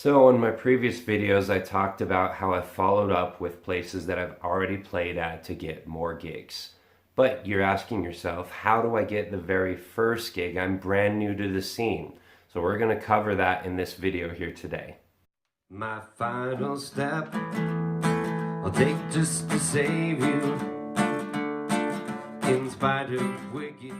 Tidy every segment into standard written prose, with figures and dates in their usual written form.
So in my previous videos, I talked about how I followed up with places that I've already played at to get more gigs. But you're asking yourself, how do I get the very first gig? I'm brand new to the scene. So we're going to cover that in this video here today. My final step I'll take just to save you in spite of wicked.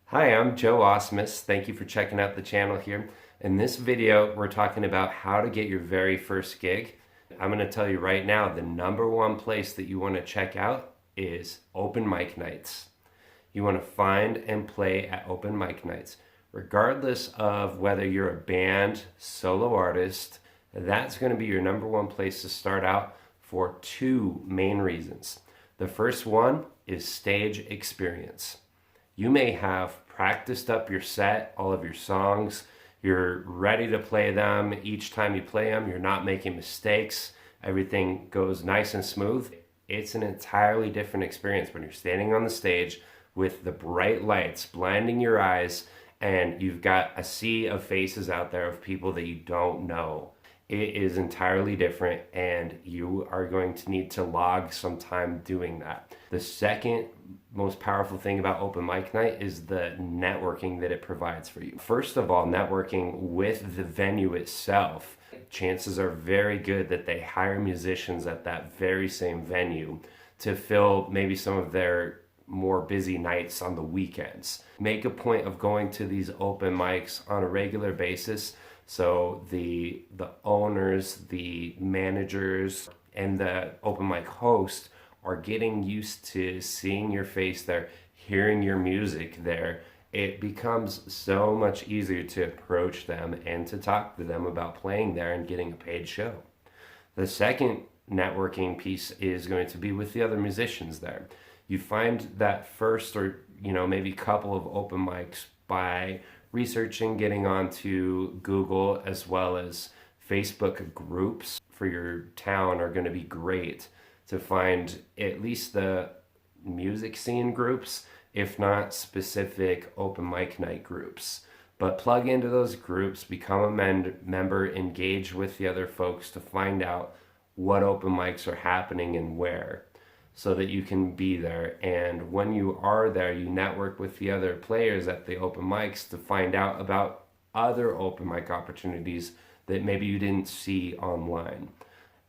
Hi, I'm Joe Osmus. Thank you for checking out the channel here. In this video, we're talking about how to get your very first gig. I'm going to tell you right now, the #1 place that you want to check out is open mic nights. You want to find and play at open mic nights. Regardless of whether you're a band, solo artist, that's going to be your #1 place to start out for two main reasons. The first one is stage experience. You may have practiced up your set, all of your songs. You're ready to play them. Each time you play them, you're not making mistakes. Everything goes nice and smooth. It's an entirely different experience when you're standing on the stage with the bright lights blinding your eyes and you've got a sea of faces out there of people that you don't know. It is entirely different, and you are going to need to log some time doing that. The second most powerful thing about open mic night is the networking that it provides for you. First of all, networking with the venue itself. Chances are very good that they hire musicians at that very same venue to fill maybe some of their more busy nights on the weekends. Make a point of going to these open mics on a regular basis, so the owners, the managers, and the open mic host are getting used to seeing your face there, hearing your music there. It becomes so much easier to approach them and to talk to them about playing there and getting a paid show. The second networking piece is going to be with the other musicians there. You find that first or maybe couple of open mics by researching, getting onto Google as well as Facebook groups for your town are going to be great to find at least the music scene groups, if not specific open mic night groups. But plug into those groups, become a member, engage with the other folks to find out what open mics are happening and where, so that you can be there. And when you are there, you network with the other players at the open mics to find out about other open mic opportunities that maybe you didn't see online.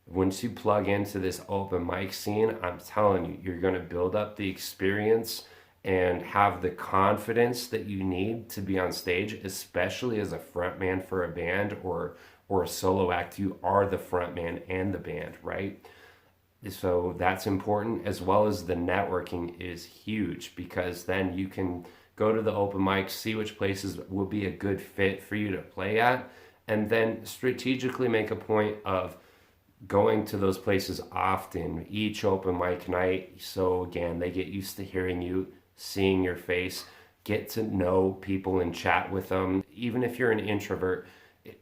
Once you plug into this open mic scene, I'm telling you, you're going to build up the experience and have the confidence that you need to be on stage, especially as a frontman for a band or a solo act. You are the frontman and the band, right? So that's important, as well as the networking is huge, because then you can go to the open mics, see which places will be a good fit for you to play at, and then strategically make a point of going to those places often, each open mic night. So again, they get used to hearing you, seeing your face, get to know people and chat with them. Even if you're an introvert,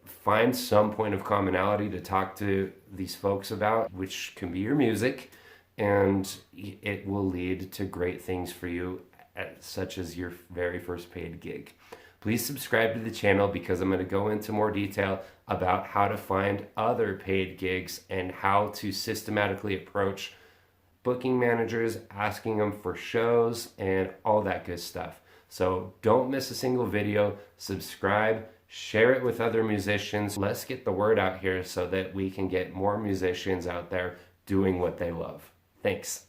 find some point of commonality to talk to these folks about, which can be your music, and it will lead to great things for you, such as your very first paid gig. Please subscribe to the channel, because I'm going to go into more detail about how to find other paid gigs and how to systematically approach booking managers, asking them for shows, and all that good stuff. So don't miss a single video. Subscribe, share it with other musicians. Let's get the word out here so that we can get more musicians out there doing what they love. Thanks.